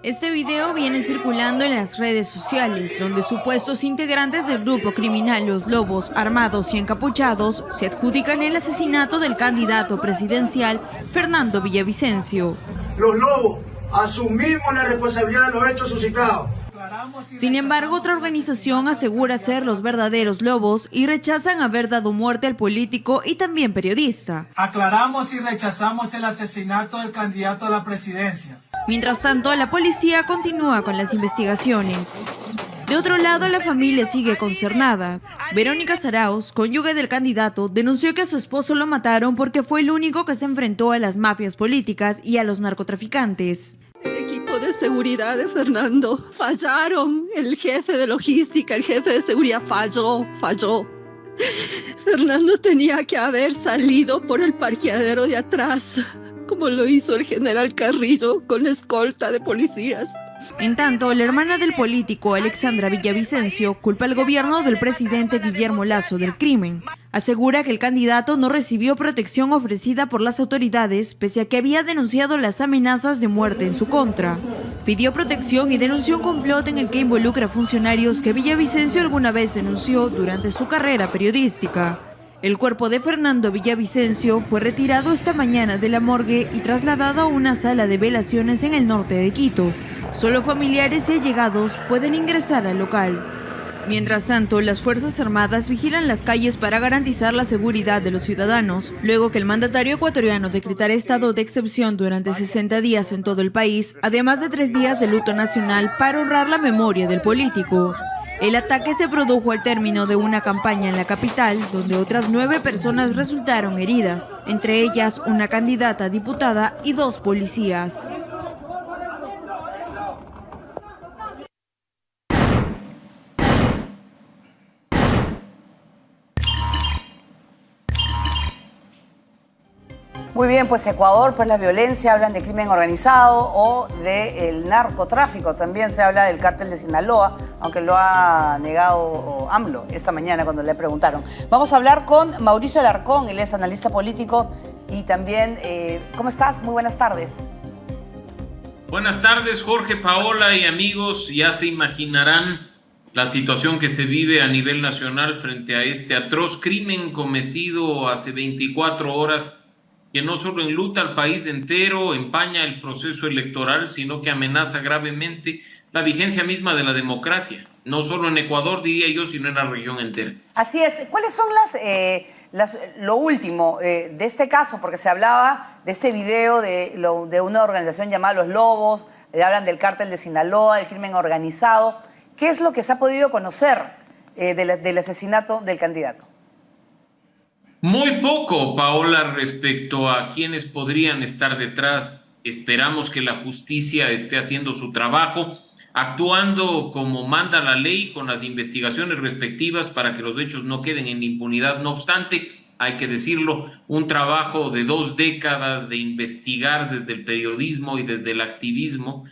Este video viene circulando en las redes sociales, donde supuestos integrantes del grupo criminal Los Lobos, armados y encapuchados, se adjudican el asesinato del candidato presidencial Fernando Villavicencio. Los Lobos asumimos la responsabilidad de los hechos suscitados. Sin embargo, otra organización asegura ser los verdaderos lobos y rechazan haber dado muerte al político y también periodista. Aclaramos y rechazamos el asesinato del candidato a la presidencia. Mientras tanto, la policía continúa con las investigaciones. De otro lado, la familia sigue consternada. Verónica Zarauz, cónyuge del candidato, denunció que a su esposo lo mataron porque fue el único que se enfrentó a las mafias políticas y a los narcotraficantes. El equipo de seguridad de Fernando fallaron. El jefe de logística, el jefe de seguridad falló. Fernando tenía que haber salido por el parqueadero de atrás, como lo hizo el general Carrillo con escolta de policías. En tanto, la hermana del político, Alexandra Villavicencio, culpa al gobierno del presidente Guillermo Lasso del crimen. Asegura que el candidato no recibió protección ofrecida por las autoridades, pese a que había denunciado las amenazas de muerte en su contra. Pidió protección y denunció un complot en el que involucra funcionarios que Villavicencio alguna vez denunció durante su carrera periodística. El cuerpo de Fernando Villavicencio fue retirado esta mañana de la morgue y trasladado a una sala de velaciones en el norte de Quito. Solo familiares y allegados pueden ingresar al local. Mientras tanto, las Fuerzas Armadas vigilan las calles para garantizar la seguridad de los ciudadanos, luego que el mandatario ecuatoriano decretara estado de excepción durante 60 días en todo el país, además de 3 días de luto nacional para honrar la memoria del político. El ataque se produjo al término de una campaña en la capital, donde otras 9 personas resultaron heridas, entre ellas una candidata a diputada y 2 policías. Muy bien, pues Ecuador, pues la violencia, hablan de crimen organizado o del narcotráfico. También se habla del cártel de Sinaloa, aunque lo ha negado AMLO esta mañana cuando le preguntaron. Vamos a hablar con Mauricio Alarcón, él es analista político y también, ¿cómo estás? Muy buenas tardes. Buenas tardes, Jorge, Paola y amigos. Ya se imaginarán la situación que se vive a nivel nacional frente a este atroz crimen cometido hace 24 horas que no solo enluta al país entero, empaña el proceso electoral, sino que amenaza gravemente la vigencia misma de la democracia, no solo en Ecuador, diría yo, sino en la región entera. Así es. ¿Cuáles son lo último de este caso? Porque se hablaba de este video de una organización llamada Los Lobos, hablan del cártel de Sinaloa, del crimen organizado. ¿Qué es lo que se ha podido conocer del asesinato del candidato? Muy poco, Paola, respecto a quienes podrían estar detrás. Esperamos que la justicia esté haciendo su trabajo, actuando como manda la ley con las investigaciones respectivas para que los hechos no queden en impunidad. No obstante, hay que decirlo, un trabajo de 2 décadas de investigar desde el periodismo y desde el activismo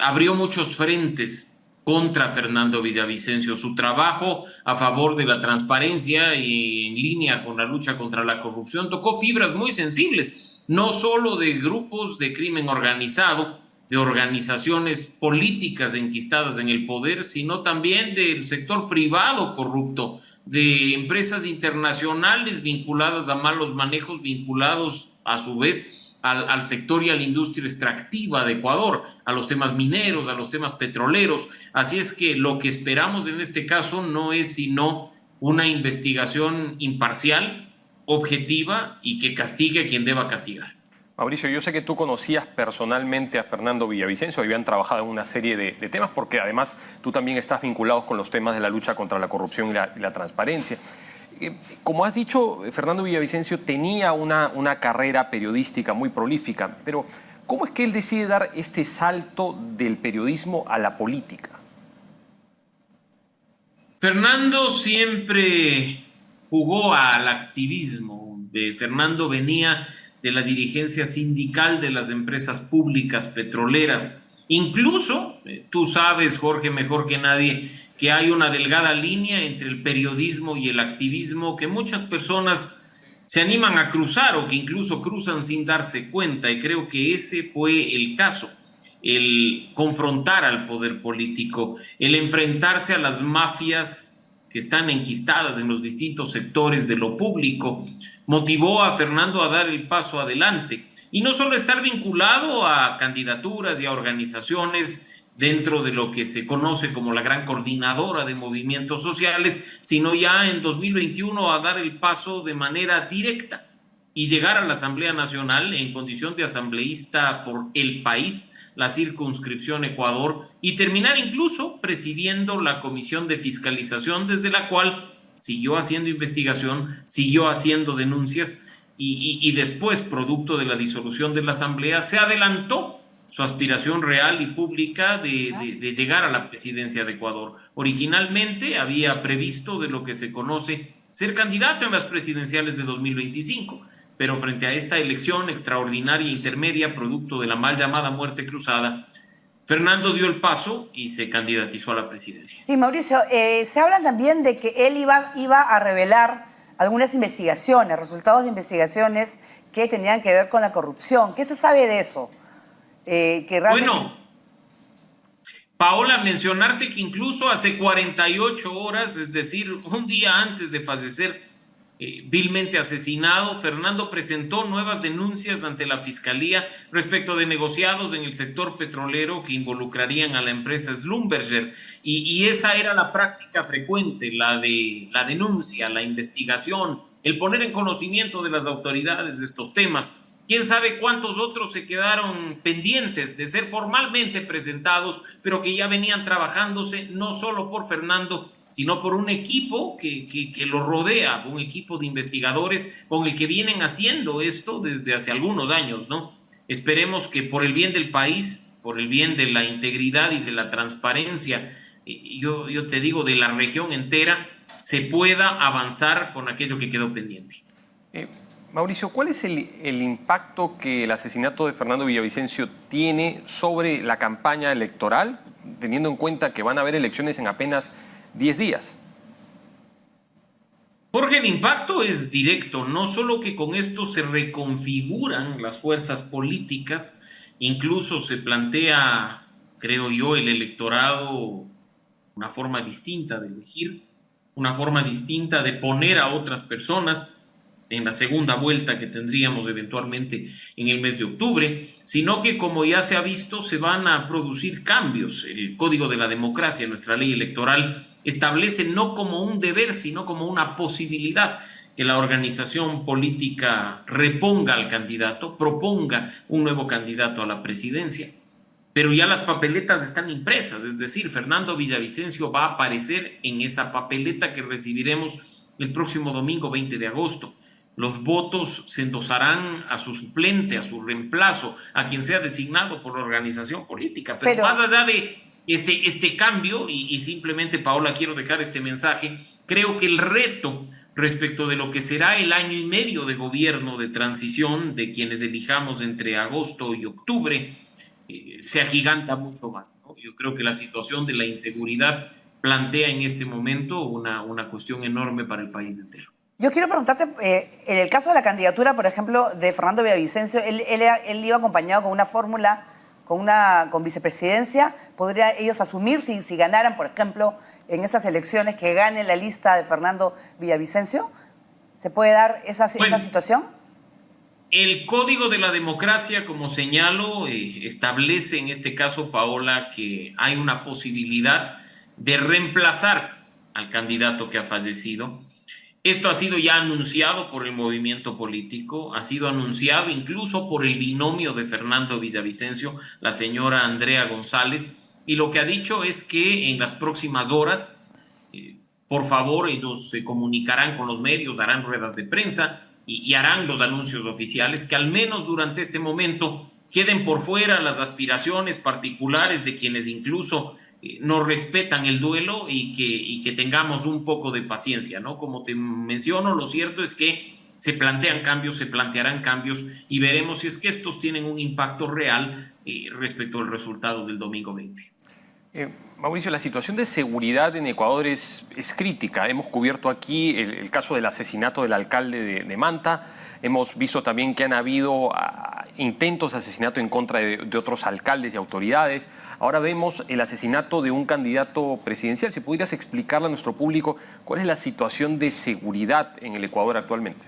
abrió muchos frentes contra Fernando Villavicencio. Su trabajo a favor de la transparencia y en línea con la lucha contra la corrupción tocó fibras muy sensibles, no solo de grupos de crimen organizado, de organizaciones políticas enquistadas en el poder, sino también del sector privado corrupto, de empresas internacionales vinculadas a malos manejos, vinculados a su vez al sector y a la industria extractiva de Ecuador, a los temas mineros, a los temas petroleros. Así es que lo que esperamos en este caso no es sino una investigación imparcial, objetiva y que castigue a quien deba castigar. Mauricio, yo sé que tú conocías personalmente a Fernando Villavicencio, habían trabajado en una serie de temas, porque además tú también estás vinculado con los temas de la lucha contra la corrupción y la transparencia. Como has dicho, Fernando Villavicencio tenía una carrera periodística muy prolífica, pero ¿cómo es que él decide dar este salto del periodismo a la política? Fernando siempre jugó al activismo. Fernando venía de la dirigencia sindical de las empresas públicas petroleras. Incluso, tú sabes, Jorge, mejor que nadie, que hay una delgada línea entre el periodismo y el activismo que muchas personas se animan a cruzar o que incluso cruzan sin darse cuenta, y creo que ese fue el caso. El confrontar al poder político, el enfrentarse a las mafias que están enquistadas en los distintos sectores de lo público, motivó a Fernando a dar el paso adelante. Y no solo estar vinculado a candidaturas y a organizaciones dentro de lo que se conoce como la gran coordinadora de movimientos sociales, sino ya en 2021 a dar el paso de manera directa y llegar a la Asamblea Nacional en condición de asambleísta por el país, la circunscripción Ecuador, y terminar incluso presidiendo la Comisión de Fiscalización, desde la cual siguió haciendo investigación, siguió haciendo denuncias y después, producto de la disolución de la Asamblea, se adelantó su aspiración real y pública de llegar a la presidencia de Ecuador. Originalmente había previsto de lo que se conoce ser candidato en las presidenciales de 2025, pero frente a esta elección extraordinaria e intermedia, producto de la mal llamada muerte cruzada, Fernando dio el paso y se candidatizó a la presidencia. Sí, Mauricio, se habla también de que él iba a revelar algunas investigaciones, resultados de investigaciones que tenían que ver con la corrupción. ¿Qué se sabe de eso? Bueno, Paola, mencionarte que incluso hace 48 horas, es decir, un día antes de fallecer vilmente asesinado, Fernando presentó nuevas denuncias ante la Fiscalía respecto de negociados en el sector petrolero que involucrarían a la empresa Schlumberger, y esa era la práctica frecuente, la de la denuncia, la investigación, el poner en conocimiento de las autoridades de estos temas. Quién sabe cuántos otros se quedaron pendientes de ser formalmente presentados, pero que ya venían trabajándose no solo por Fernando, sino por un equipo que lo rodea, un equipo de investigadores con el que vienen haciendo esto desde hace algunos años, ¿no? Esperemos que por el bien del país, por el bien de la integridad y de la transparencia, yo te digo, de la región entera, se pueda avanzar con aquello que quedó pendiente. Mauricio, ¿cuál es el impacto que el asesinato de Fernando Villavicencio tiene sobre la campaña electoral, teniendo en cuenta que van a haber elecciones en apenas 10 días? Jorge, el impacto es directo, no solo que con esto se reconfiguran las fuerzas políticas, incluso se plantea, creo yo, el electorado una forma distinta de elegir, una forma distinta de poner a otras personas en la segunda vuelta que tendríamos eventualmente en el mes de octubre, sino que, como ya se ha visto, se van a producir cambios. El Código de la Democracia, nuestra ley electoral, establece no como un deber, sino como una posibilidad que la organización política reponga al candidato, proponga un nuevo candidato a la presidencia, pero ya las papeletas están impresas, es decir, Fernando Villavicencio va a aparecer en esa papeleta que recibiremos el próximo domingo 20 de agosto. Los votos se endosarán a su suplente, a su reemplazo, a quien sea designado por la organización política. Pero más allá de este cambio, y simplemente, Paola, quiero dejar este mensaje, creo que el reto respecto de lo que será el año y medio de gobierno de transición de quienes elijamos entre agosto y octubre se agiganta mucho más, ¿no? Yo creo que la situación de la inseguridad plantea en este momento una cuestión enorme para el país entero. Yo quiero preguntarte, en el caso de la candidatura, por ejemplo, de Fernando Villavicencio, él iba acompañado con una fórmula, con vicepresidencia. ¿Podrían ellos asumir si ganaran, por ejemplo, en esas elecciones, que gane la lista de Fernando Villavicencio? ¿Se puede dar esa situación? El Código de la Democracia, como señalo, establece en este caso, Paola, que hay una posibilidad de reemplazar al candidato que ha fallecido. Esto ha sido ya anunciado por el movimiento político, ha sido anunciado incluso por el binomio de Fernando Villavicencio, la señora Andrea González, y lo que ha dicho es que en las próximas horas, por favor, ellos se comunicarán con los medios, darán ruedas de prensa y harán los anuncios oficiales, que al menos durante este momento queden por fuera las aspiraciones particulares de quienes incluso no respetan el duelo, y que tengamos un poco de paciencia, ¿no? Como te menciono, lo cierto es que se plantean cambios, se plantearán cambios, y veremos si es que estos tienen un impacto real respecto al resultado del domingo 20. Mauricio, la situación de seguridad en Ecuador es crítica. Hemos cubierto aquí el caso del asesinato del alcalde de Manta. Hemos visto también que han habido intentos de asesinato en contra de otros alcaldes y autoridades. Ahora vemos el asesinato de un candidato presidencial. Si pudieras explicarle a nuestro público cuál es la situación de seguridad en el Ecuador actualmente.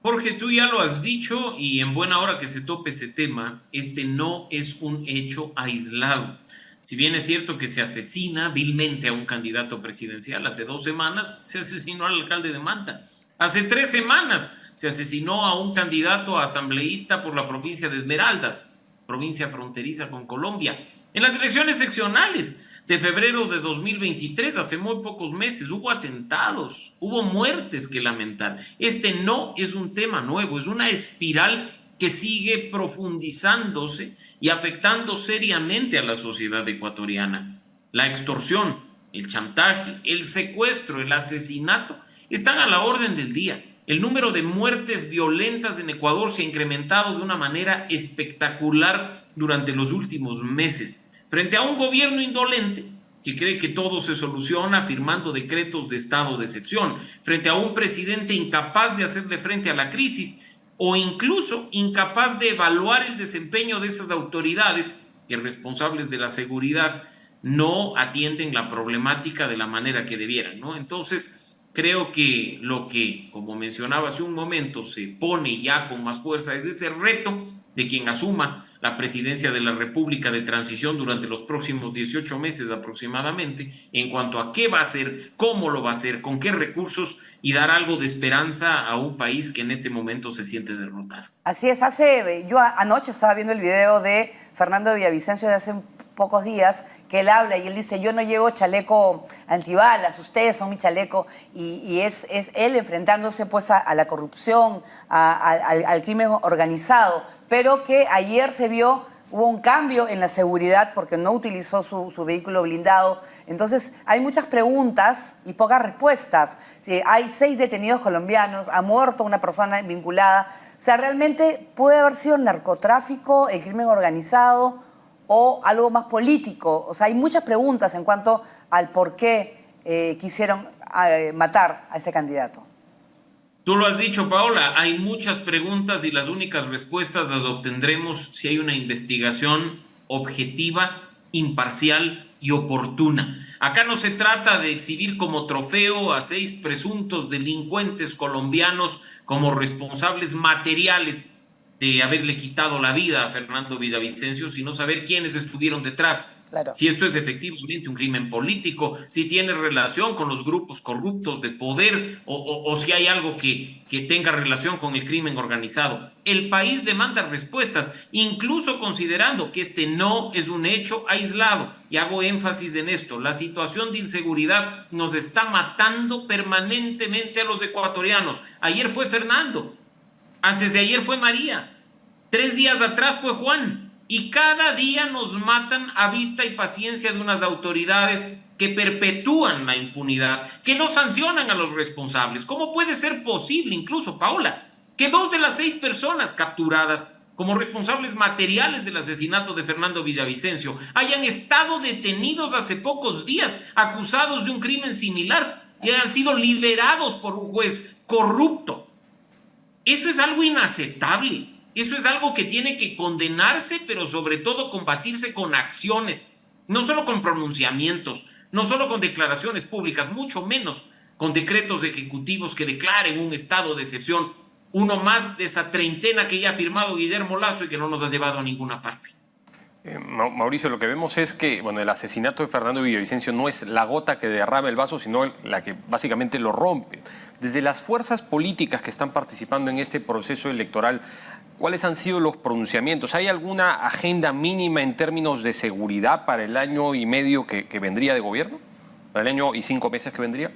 Jorge, tú ya lo has dicho y en buena hora que se tope ese tema, este no es un hecho aislado. Si bien es cierto que se asesina vilmente a un candidato presidencial, hace 2 semanas se asesinó al alcalde de Manta. Hace 3 semanas se asesinó a un candidato asambleísta por la provincia de Esmeraldas, provincia fronteriza con Colombia. En las elecciones seccionales de febrero de 2023, hace muy pocos meses, hubo atentados, hubo muertes que lamentar. Este no es un tema nuevo, es una espiral que sigue profundizándose y afectando seriamente a la sociedad ecuatoriana. La extorsión, el chantaje, el secuestro, el asesinato están a la orden del día. El número de muertes violentas en Ecuador se ha incrementado de una manera espectacular durante los últimos meses. Frente a un gobierno indolente que cree que todo se soluciona firmando decretos de estado de excepción, frente a un presidente incapaz de hacerle frente a la crisis o incluso incapaz de evaluar el desempeño de esas autoridades que responsables de la seguridad no atienden la problemática de la manera que debieran, ¿no? Entonces, creo que lo que, como mencionaba hace un momento, se pone ya con más fuerza es ese reto de quien asuma la presidencia de la República de Transición durante los próximos 18 meses aproximadamente, en cuanto a qué va a hacer, cómo lo va a hacer, con qué recursos y dar algo de esperanza a un país que en este momento se siente derrotado. Así es, yo anoche estaba viendo el video de Fernando Villavicencio de hace pocos días, que él habla y él dice, yo no llevo chaleco antibalas, ustedes son mi chaleco, y es él enfrentándose pues a la corrupción, al crimen organizado, pero que ayer hubo un cambio en la seguridad porque no utilizó su vehículo blindado. Entonces hay muchas preguntas y pocas respuestas. Sí, hay 6 detenidos colombianos, ha muerto una persona vinculada. O sea, realmente puede haber sido narcotráfico, el crimen organizado o algo más político. O sea, hay muchas preguntas en cuanto al por qué quisieron matar a ese candidato. Tú lo has dicho, Paola, hay muchas preguntas y las únicas respuestas las obtendremos si hay una investigación objetiva, imparcial y oportuna. Acá no se trata de exhibir como trofeo a 6 presuntos delincuentes colombianos como responsables materiales de haberle quitado la vida a Fernando Villavicencio, sino saber quiénes estuvieron detrás. Claro. Si esto es efectivamente un crimen político, si tiene relación con los grupos corruptos de poder o si hay algo que tenga relación con el crimen organizado. El país demanda respuestas, incluso considerando que este no es un hecho aislado. Y hago énfasis en esto, la situación de inseguridad nos está matando permanentemente a los ecuatorianos. Ayer fue Fernando, antes de ayer fue María, 3 días atrás fue Juan. Y cada día nos matan a vista y paciencia de unas autoridades que perpetúan la impunidad, que no sancionan a los responsables. ¿Cómo puede ser posible, incluso, Paola, que 2 de las 6 personas capturadas como responsables materiales del asesinato de Fernando Villavicencio hayan estado detenidos hace pocos días, acusados de un crimen similar, y hayan sido liberados por un juez corrupto? Eso es algo inaceptable. Eso es algo que tiene que condenarse, pero sobre todo combatirse con acciones, no solo con pronunciamientos, no solo con declaraciones públicas, mucho menos con decretos ejecutivos que declaren un estado de excepción, uno más de esa treintena que ya ha firmado Guillermo Lasso y que no nos ha llevado a ninguna parte. Mauricio, lo que vemos es que el asesinato de Fernando Villavicencio no es la gota que derrama el vaso, sino la que básicamente lo rompe. Desde las fuerzas políticas que están participando en este proceso electoral, ¿cuáles han sido los pronunciamientos? ¿Hay alguna agenda mínima en términos de seguridad para el año y medio que vendría de gobierno? ¿Para el año y 5 meses que vendría?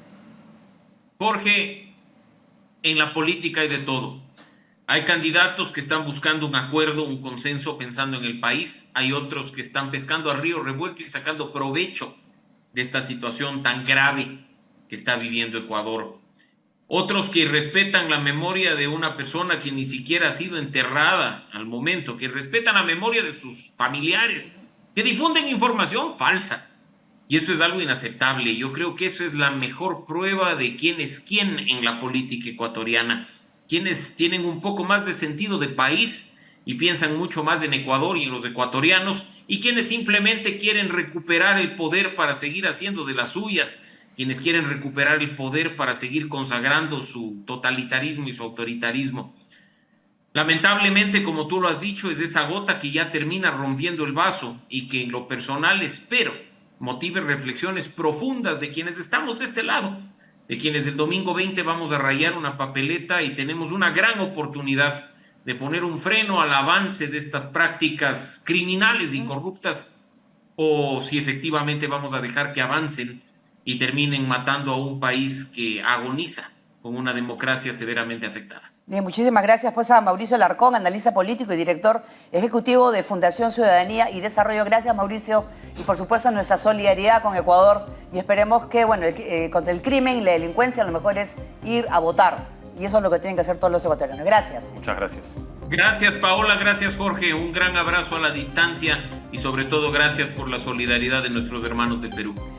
Jorge, en la política hay de todo. Hay candidatos que están buscando un acuerdo, un consenso pensando en el país. Hay otros que están pescando a río revuelto y sacando provecho de esta situación tan grave que está viviendo Ecuador. Otros que respetan la memoria de una persona que ni siquiera ha sido enterrada al momento, que respetan la memoria de sus familiares, que difunden información falsa. Y eso es algo inaceptable. Yo creo que eso es la mejor prueba de quién es quién en la política ecuatoriana. Quienes tienen un poco más de sentido de país y piensan mucho más en Ecuador y en los ecuatorianos, y quienes simplemente quieren recuperar el poder para seguir haciendo de las suyas, quienes quieren recuperar el poder para seguir consagrando su totalitarismo y su autoritarismo. Lamentablemente, como tú lo has dicho, es esa gota que ya termina rompiendo el vaso y que en lo personal espero motive reflexiones profundas de quienes estamos de este lado, de quienes el domingo 20 vamos a rayar una papeleta y tenemos una gran oportunidad de poner un freno al avance de estas prácticas criminales y corruptas, o si efectivamente vamos a dejar que avancen y terminen matando a un país que agoniza con una democracia severamente afectada. Bien, muchísimas gracias pues a Mauricio Alarcón, analista político y director ejecutivo de Fundación Ciudadanía y Desarrollo. Gracias, Mauricio, y por supuesto nuestra solidaridad con Ecuador, y esperemos que contra el crimen y la delincuencia lo mejor es ir a votar, y eso es lo que tienen que hacer todos los ecuatorianos. Gracias. Muchas gracias. Gracias, Paola, gracias, Jorge, un gran abrazo a la distancia y sobre todo gracias por la solidaridad de nuestros hermanos de Perú.